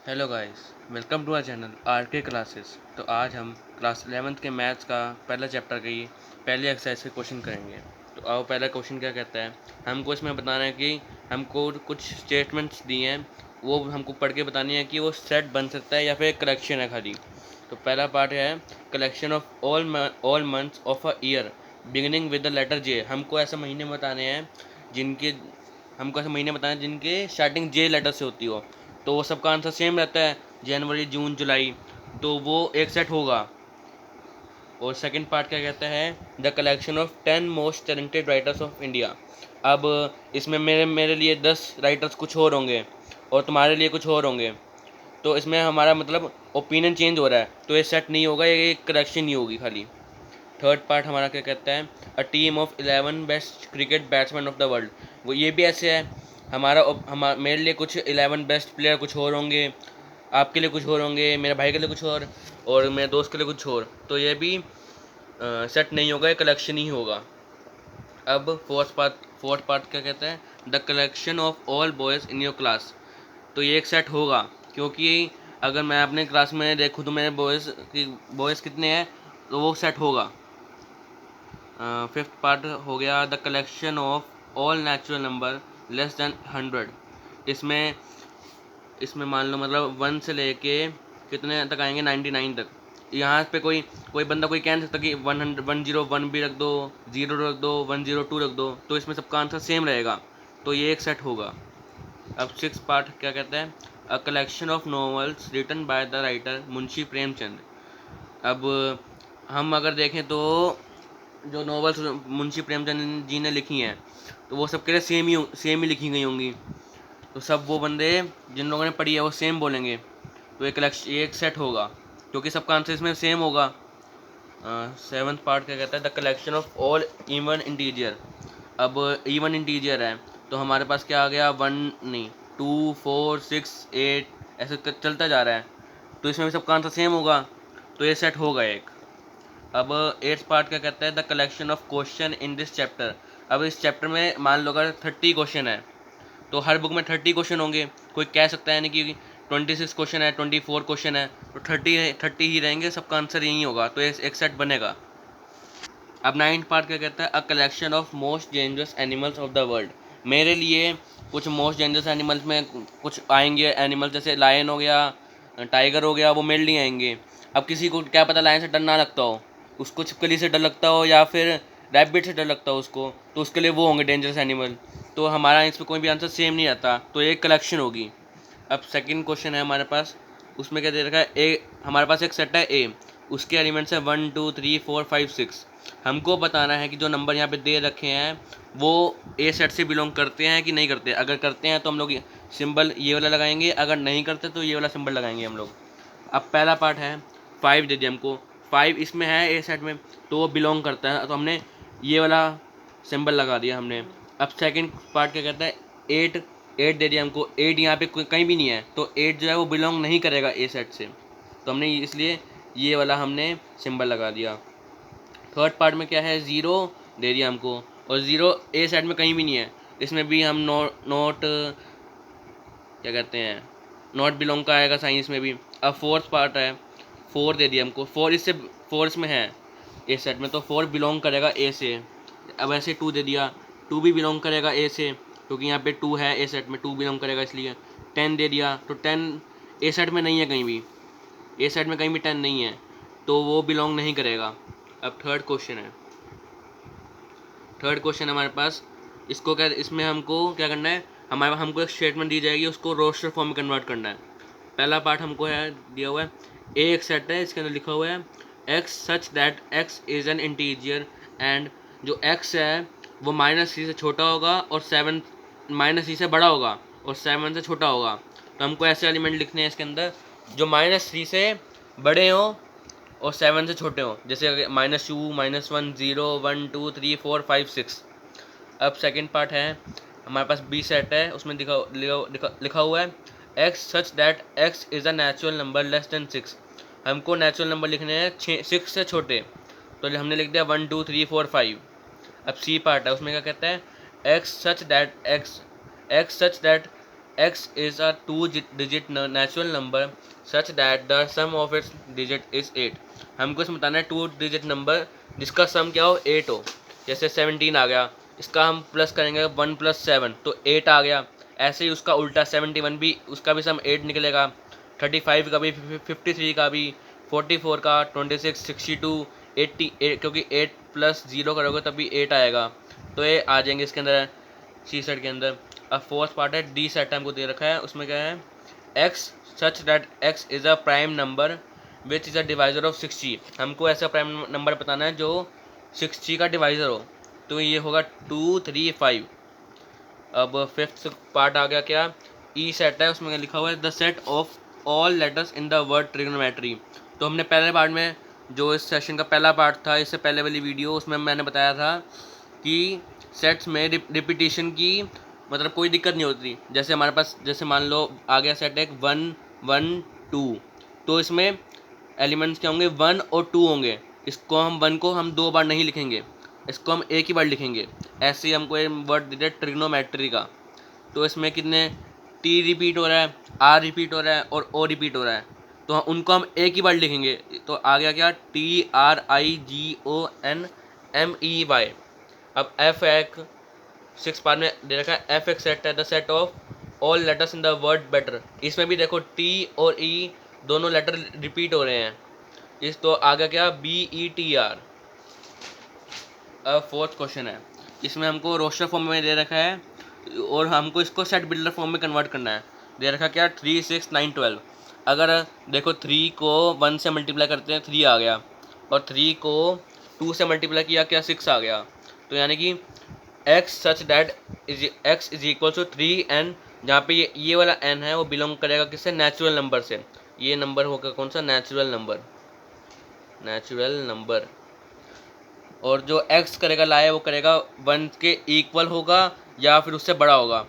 Hello guys, welcome to our channel R K classes. तो आज हम क्लास 11th के मैथ्स का पहला चैप्टर की पहली एक्सरसाइज के क्वेश्चन करेंगे। तो आओ, पहला क्वेश्चन क्या कहता है। हमको इसमें बताना है कि हमको कुछ स्टेटमेंट्स दिए हैं, वो हमको पढ़ के बतानी है कि वो सेट बन सकता है या फिर कलेक्शन है खाली। तो पहला पार्ट है collection of all months of a year beginning with the letter J. हमको ऐसे महीने बताने हैं जिनके हमको ऐसे महीने बताने हैं जिनके स्टार्टिंग जे लेटर से होती हो। तो वो सबका आंसर सेम रहता है, जनवरी जून जुलाई, तो वो एक सेट होगा। और सेकंड पार्ट क्या कहता है, the collection of 10 most talented writers of India. अब इसमें मेरे मेरे लिए 10 राइटर्स कुछ और होंगे और तुम्हारे लिए कुछ और होंगे, तो इसमें हमारा मतलब ओपिनियन चेंज हो रहा है, तो ये सेट नहीं होगा, ये कलेक्शन नहीं होगी खाली। थर्ड पार्ट हमारा क्या कहता है, a team of 11 best cricket batsman of the world. वो ये भी ऐसे है, मेरे लिए कुछ 11 बेस्ट प्लेयर कुछ और होंगे, आपके लिए कुछ और होंगे, मेरे भाई के लिए कुछ और मेरे दोस्त के लिए कुछ और, तो ये भी सेट नहीं होगा, ये कलेक्शन ही होगा। अब फोर्थ पार्ट क्या कहता है, the collection of all boys in your class. तो ये एक सेट होगा, क्योंकि अगर मैं अपने क्लास में देखूँ तो मेरे बॉयज़ कितने हैं, तो वो सेट होगा। फिफ्थ पार्ट हो गया, the collection of all natural number less than 100। इसमें इसमें मान लो मतलब 1 से लेके कितने तक आएंगे, 99 तक। यहाँ पे कोई कोई बंदा कोई कह नहीं सकता कि 101 भी रख दो, 0 रख दो, 102 रख दो, तो इसमें सबका आंसर सेम रहेगा, तो ये एक सेट होगा। अब सिक्स पार्ट क्या कहता है, a collection of novels written by the writer Munshi Premchand. अब हम अगर देखें तो जो नॉवेल्स मुंशी प्रेमचंद जी ने लिखी हैं, तो वो सबके लिए सेम ही लिखी गई होंगी, तो सब वो बंदे जिन लोगों ने पढ़ी है वो सेम बोलेंगे, तो एक सेट होगा, क्योंकि सबका आंसर इसमें सेम होगा। सेवन्थ पार्ट क्या कहता है, the collection of all even integer. अब इवन इंटीजर है, तो हमारे पास क्या आ गया, 1 नहीं, 2 4 6 8 ऐसे चलता जा रहा है, तो इसमें भी सबका आंसर सेम होगा, तो ये सेट होगा एक। अब एट्थ पार्ट क्या कहता है, the collection of question in this chapter. अब इस चैप्टर में मान लो अगर 30 क्वेश्चन है, तो हर बुक में 30 क्वेश्चन होंगे। कोई कह सकता है नहीं कि 26 क्वेश्चन है, 24 क्वेश्चन है, तो 30 ही रहेंगे, सबका आंसर यही होगा, तो एक सेट बनेगा। अब नाइन्थ पार्ट क्या कहता है, a collection of most dangerous animals of the world. मेरे लिए कुछ मोस्ट डेंजरस एनिमल्स में कुछ आएंगे एनिमल्स, जैसे लायन हो गया, टाइगर हो गया, वो मेरे लिए आएंगे। अब किसी को क्या पता लायन से डर ना लगता हो, उसको छिपकली से डर लगता हो या फिर रैबिट से डर लगता हो उसको, तो उसके लिए वो होंगे डेंजरस एनिमल। तो हमारा इस पर कोई भी आंसर सेम नहीं आता, तो एक कलेक्शन होगी। अब सेकंड क्वेश्चन है हमारे पास, उसमें क्या दे रखा है, ए हमारे पास एक सेट है ए, उसके एलिमेंट्स है 1 2 3 4 5 6। हमको बताना है कि जो नंबर यहाँ पे दे रखे हैं वो ए सेट से बिलोंग करते हैं कि नहीं करते। अगर करते हैं तो हम लोग सिंबल ये वाला लगाएंगे, अगर नहीं करते तो ये वाला सिंबल लगाएंगे हम लोग। अब पहला पार्ट है 5 दे दिया हमको, 5 इसमें है ए सेट में, तो वो बिलोंग करता है, तो हमने ये वाला सिंबल लगा दिया हमने। अब सेकंड पार्ट क्या कहता है, 8 8 दे दिया हमको, 8 यहाँ पे कहीं भी नहीं है, तो 8 जो है वो बिलोंग नहीं करेगा ए सेट से, तो हमने इसलिए ये वाला हमने सिंबल लगा दिया। थर्ड पार्ट में क्या है, ज़ीरो दे दिया हमको, और ज़ीरो ए साइड में कहीं भी नहीं है, इसमें भी हम नोट क्या कहते हैं, नॉट बिलोंग का आएगा साइंस में भी। अब फोर्थ पार्ट है, 4 दे दिया हमको, 4 इसमें है ए सेट में, तो 4 बिलोंग करेगा ए से। अब ऐसे 2 दे दिया, 2 भी बिलोंग करेगा ए से, क्योंकि यहाँ पे 2 है ए सेट में, 2 बिलोंग करेगा इसलिए। 10 दे दिया, तो 10 ए सेट में नहीं है कहीं भी, ए सेट में कहीं भी 10 नहीं है, तो वो बिलोंग नहीं करेगा। अब थर्ड क्वेश्चन हमारे पास, इसको क्या, इसमें हमको क्या करना है, हमको एक स्टेटमेंट दी जाएगी, उसको रोस्टर फॉर्म में कन्वर्ट करना है। पहला पार्ट हमको है दिया हुआ है, ए एक सेट है, इसके अंदर लिखा हुआ है x such that x is an integer, and जो एक्स है वो -3 से छोटा होगा और 7 -3 से बड़ा होगा और 7 से छोटा होगा। तो हमको ऐसे एलिमेंट लिखने हैं इसके अंदर जो -3 से बड़े हों और 7 से छोटे हों, जैसे -2 -1 0 1 2 3 4 5 6। अब सेकंड पार्ट है हमारे पास, बी सेट है, उसमें लिखा हुआ है x such that x is a natural number less than 6। हमको नेचुरल नंबर लिखने हैं 6 से छोटे, तो हमने लिख दिया 1 2 3 4 5। अब सी पार्ट है, उसमें क्या कहता है, x such that x is a two-digit natural number such that the sum of its digit is 8। हमको इसमें बताना है टू डिजिट नंबर जिसका सम क्या हो 8 हो। जैसे 17 आ गया, इसका हम प्लस करेंगे 1 + 7 तो 8 आ गया। ऐसे ही उसका उल्टा 71 भी, उसका भी सम 8 निकलेगा। 35 का भी, 53 का भी, 44 का, 26, 62, 80, क्योंकि 8 + 0 करोगे तभी 8 आएगा। तो ये आ जाएंगे इसके अंदर, सी सेट के अंदर। अब फोर्थ पार्ट है डी सेट, हमको दे रखा है, उसमें क्या है x such that x is a prime number which is a divisor of 60। हमको ऐसा प्राइम नंबर बताना है जो 60 का डिवाइजर हो, तो ये होगा 2, 3, 5। अब फिफ्थ पार्ट आ गया क्या, ई सेट है, उसमें लिखा हुआ है the set of all letters in the word trigonometry. तो हमने पहले पार्ट में, जो इस सेशन का पहला पार्ट था, इससे पहले वाली वीडियो, उसमें मैंने बताया था कि सेट्स में रिपीटिशन की मतलब कोई दिक्कत नहीं होती। जैसे हमारे पास, जैसे मान लो आ गया सेट एक 1, 1, 2, तो इसमें एलिमेंट्स क्या होंगे 1 और 2 होंगे। इसको हम 1 को हम 2 बार नहीं लिखेंगे, इसको हम एक ही बार लिखेंगे। ऐसे ही हमको ये वर्ड दे दिया ट्रिग्नोमेट्री का, तो इसमें कितने टी रिपीट हो रहा है, आर रिपीट हो रहा है और ओ रिपीट हो रहा है, तो उनको हम एक ही बार लिखेंगे। तो आ गया क्या TRIGONMEY। अब एफ एक 6 पार्ट में दे रखा है एफ एक सेट है the set of all letters in the word better. इसमें भी देखो टी और ई दोनों लेटर रिपीट हो रहे हैं। इस तो आ गया क्या BETR। अब फोर्थ क्वेश्चन है, इसमें हमको रोस्टर फॉर्म में दे रखा है और हमको इसको सेट बिल्डर फॉर्म में कन्वर्ट करना है। दे रखा क्या 3, 6, 9, 12। अगर देखो 3 को 1 से मल्टीप्लाई करते हैं 3 आ गया, और 3 को 2 से मल्टीप्लाई किया क्या 6 आ गया। तो यानी कि x such that x is equal to 3n, जहाँ पे ये वाला n है वो बिलोंग करेगा किससे, नेचुरल नंबर से। ये नंबर होगा कौन सा, नेचुरल नंबर, नेचुरल नंबर। और जो x करेगा लाए वो करेगा 1 के इक्वल होगा या फिर उससे बड़ा होगा,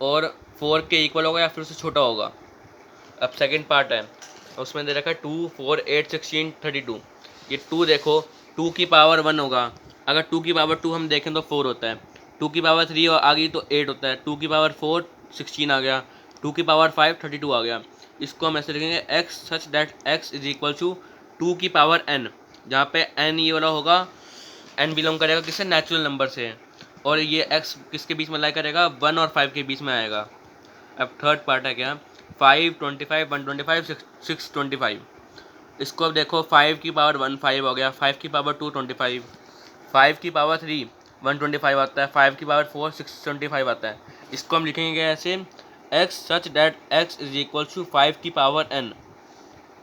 और 4 के इक्वल होगा या फिर उससे छोटा होगा। अब सेकंड पार्ट है, उसमें दे रखा है 2, 4, 8, 16, 32। ये 2 देखो 2 की पावर 1 होगा, अगर 2 की पावर 2 हम देखें तो 4 होता है। 2 की पावर 3 आ गई तो 8 होता है। 2 की पावर 4 16 आ गया। 2 की पावर 5 32 आ गया। इसको हम ऐसे लिखेंगे x such that x is equal to 2 की पावर n, जहाँ पे n ये वाला होगा, n बिलोंग करेगा किससे, नेचुरल नंबर से, और ये x किसके बीच में लाई करेगा, 1 और 5 के बीच में आएगा। अब थर्ड पार्ट है क्या, 5, 25, 125, 625। इसको अब देखो 5 की पावर 1 5 हो गया, 5 की पावर 2 25, 5 की पावर 3 125 आता है, 5 की पावर 4 625 आता है। इसको हम लिखेंगे ऐसे x such that x is equal to 5 की पावर n,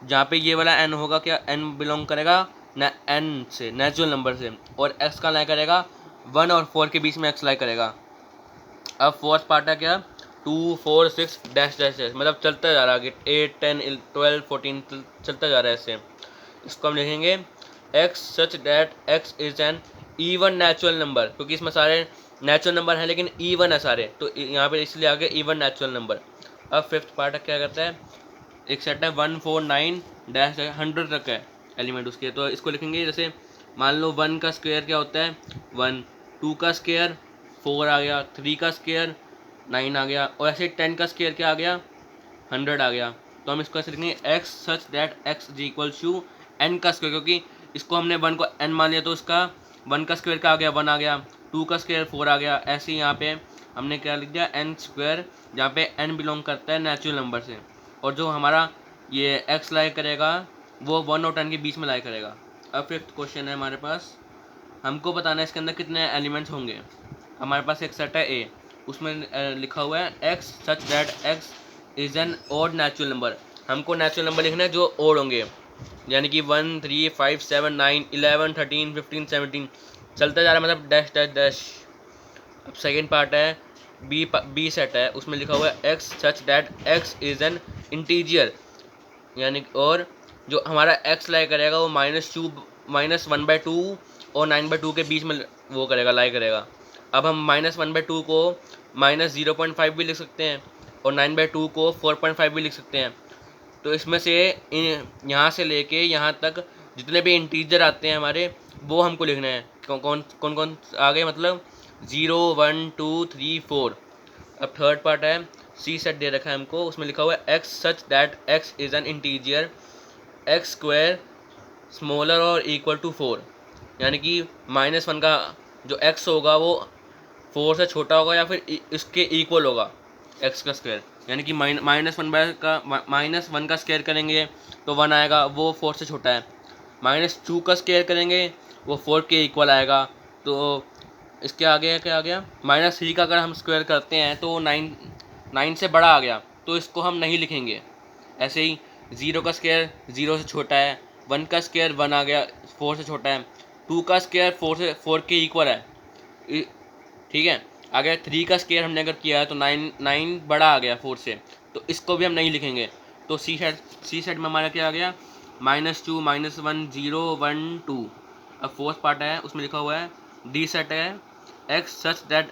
जहाँ पे ये वाला n होगा क्या, n बिलोंग करेगा n से, नेचुरल नंबर से, और x का लाई करेगा 1 और 4 के बीच में x लाई करेगा। अब फोर्थ पार्ट है क्या, 2, 4, 6 डैश डैश डैश, मतलब चलता जा रहा है 8, 10, 12, 14 चलता जा रहा है ऐसे। इसको हम लिखेंगे x such that x is an even natural number, क्योंकि इसमें सारे नेचुरल नंबर हैं लेकिन इवन है सारे, तो यहाँ पे इसलिए आगे इवन नेचुरल नंबर। अब फिफ्थ पार्ट क्या करता है, एक सेट है 149 डैश 100 तक है एलिमेंट उसके, तो इसको लिखेंगे जैसे मान लो 1 का स्क्वायर क्या होता है 1, 2 का स्क्वायर 4 आ गया, 3 का स्क्वायर 9 आ गया, और ऐसे 10 का स्क्वायर क्या आ गया 100 आ गया। तो हम इसको ऐसे लिखेंगे x such that x is equal to n का स्क्वायर, क्योंकि इसको हमने 1 को n मान लिया तो इसका 1 का स्क्वायर का आ गया 1 आ गया, 2 का स्क्वायर 4 आ गया। ऐसे ही यहाँ पे हमने क्या लिख दिया n स्क्वायर, जहाँ पे n बिलोंग करता है नेचुरल नंबर से, और जो हमारा ये x लाई करेगा वो 1 और 10 के बीच में लाई करेगा। अब फिफ्थ क्वेश्चन है हमारे पास, हमको बताना है इसके अंदर कितने एलिमेंट्स होंगे। हमारे पास एक सेट है A, उसमें लिखा हुआ है x such that x is an odd natural number. हमको नेचुरल नंबर लिखना है जो ऑड होंगे, यानी कि 1, 3, 5, 7, 9, 11, 13, 15, 17 चलता जा रहा है, मतलब डैश डैश डैश। अब सेकेंड पार्ट है बी सेट है, उसमें लिखा हुआ है x such that x is an integer, यानी और जो हमारा x लाई करेगा वो -1/2 और 9/2 के बीच में वो करेगा, लाई करेगा। अब हम -1/2 को -0.5 भी लिख सकते हैं और 9/2 को 4.5 भी लिख सकते हैं। तो इसमें से यहाँ से लेके यहाँ तक जितने भी इंटीजर आते हैं हमारे वो हमको लिखना है। कौन कौन आ गए, मतलब 0, 1, 2, 3, 4। अब थर्ड पार्ट है सी सेट दे रखा है हमको, उसमें लिखा हुआ है x such that x is an integer x square smaller और इक्वल टू 4, यानी कि -1 का जो एक्स होगा वो 4 से छोटा होगा या फिर इसके इक्वल होगा एक्स का स्क्वायर, यानी कि -1 का स्क्वायर करेंगे तो 1 आएगा, वो 4 से छोटा है। -2 का स्क्वायर करेंगे वो 4 के इक्वल आएगा, तो इसके आगे क्या आ गया, -3 का अगर हम स्क्वायर करते हैं तो 9 से बड़ा आ गया, तो इसको हम नहीं लिखेंगे। ऐसे ही 0 का स्क्वायर 0 से छोटा है, 1 का स्क्वायर 1 आ गया, 4 से छोटा है, 2 का स्क्वायर 4 के इक्वल है, ठीक है। अगर 3 का स्क्वायर हमने अगर किया है तो 9 बड़ा आ गया 4 से, तो इसको भी हम नहीं लिखेंगे। तो सी सेट में हमारा क्या आ गया, -2 -1 0 1 2। अब फोर्थ पार्ट है, उसमें लिखा हुआ है डी सेट है x such that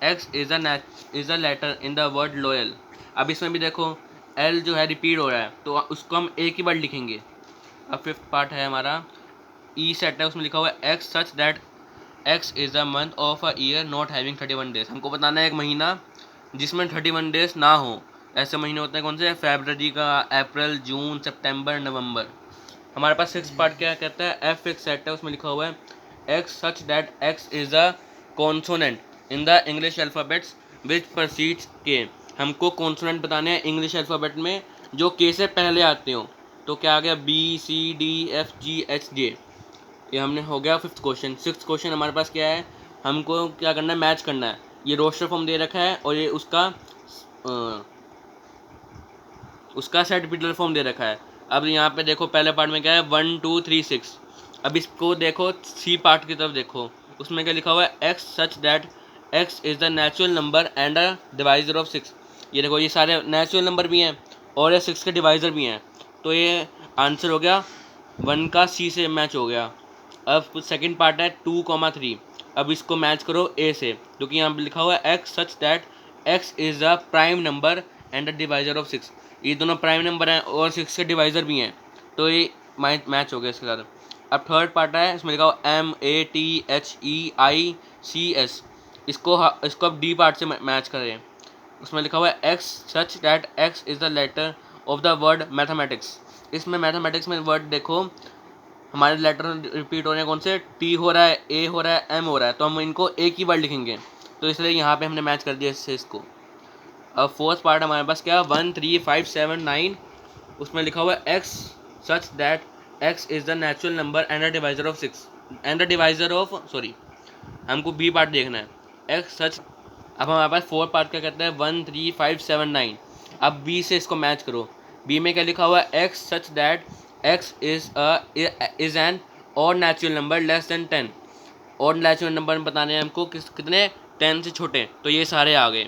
x is a letter in the word loyal. अब इसमें भी देखो एल जो है रिपीट हो रहा है, तो उसको हम एक ही वर्ड लिखेंगे। अब फिफ्थ पार्ट है हमारा ई सेट है, उसमें लिखा हुआ है x such that x is the month of a year not having 31 days. हमको बताना है एक महीना जिसमें 31 डेज ना हो। ऐसे महीने होते हैं कौन से, फरवरी का, अप्रैल, जून, सितंबर, नवंबर। हमारे पास सिक्स पार्ट क्या कहता है, एफ एक सेट है, उसमें लिखा हुआ है x such that x is a consonant in the English alphabets which proceeds के। हमको कॉन्सोनेंट बताने हैं इंग्लिश अल्फ़ाबेट में जो के से पहले आते हो। तो क्या आ गया, B C D F G H J. ये हमने हो गया फिफ्थ क्वेश्चन। सिक्स्थ क्वेश्चन हमारे पास क्या है, हमको क्या करना है, मैच करना है। ये रोस्टर फॉर्म दे रखा है और ये उसका सेट पिटल फॉर्म दे रखा है। अब यहाँ पे देखो पहले पार्ट में क्या है, 1 2 3 6। अब इसको देखो सी पार्ट की तरफ देखो, उसमें क्या लिखा हुआ है, x such that x is the natural number and a divisor of 6। ये देखो ये सारे नेचुरल नंबर भी हैं और ये 6 के डिवाइज़र भी हैं, तो ये आंसर हो गया 1 का सी से मैच हो गया। अब सेकंड पार्ट है 2, 3। अब इसको मैच करो ए से, क्योंकि यहाँ पे लिखा हुआ है x such that x is the prime number and the divisor of 6। ये दोनों प्राइम नंबर हैं और 6 के डिवाइज़र भी हैं, तो ये मैच हो गया इसके साथ। अब थर्ड पार्ट है, इसमें लिखा हुआ MATHEICS। इसको अब डी पार्ट से मैच करें। उसमें लिखा हुआ है x such that x is the letter of the word mathematics. इसमें मैथमेटिक्स में वर्ड देखो हमारे लेटर रिपीट हो रहे हैं, कौन से, टी हो रहा है, ए हो रहा है, एम हो रहा है, तो हम इनको एक ही वर्ड लिखेंगे, तो इसलिए यहाँ पे हमने मैच कर दिया इससे इसको। अब फोर्थ पार्ट हमारे पास क्या, 1 3 5 7 9। उसमें लिखा हुआ है x such that x is the natural number and the divisor of 6 and the divisor of, sorry हमको बी पार्ट देखना है, एक्स सच। अब हमारे पास फोर्थ पार्ट क्या कहता है, 1 3 5 7 9। अब बी से इसको मैच करो। बी में क्या लिखा हुआ है, x such that x is an और नेचुरल नंबर लेस देन 10। और नेचुरल नंबर बताने हैं हमको कितने, 10 से छोटे, तो ये सारे आ गए।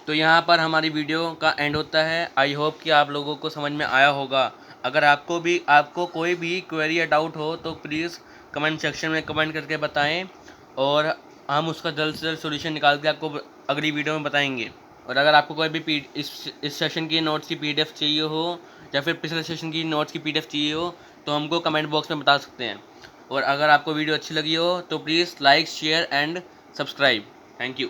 तो यहाँ पर हमारी वीडियो का एंड होता है। आई होप कि आप लोगों को समझ में आया होगा। अगर आपको कोई भी क्वेरी या डाउट हो तो प्लीज़ कमेंट सेक्शन में कमेंट करके बताएं और हम उसका जल्द से जल्द सॉल्यूशन निकाल के आपको अगली वीडियो में बताएंगे। और अगर आपको कोई भी इस सेशन की नोट्स की PDF चाहिए हो या फिर पिछले सेशन की नोट्स की PDF चाहिए हो तो हमको कमेंट बॉक्स में बता सकते हैं। और अगर आपको वीडियो अच्छी लगी हो तो please like share and subscribe. Thank you.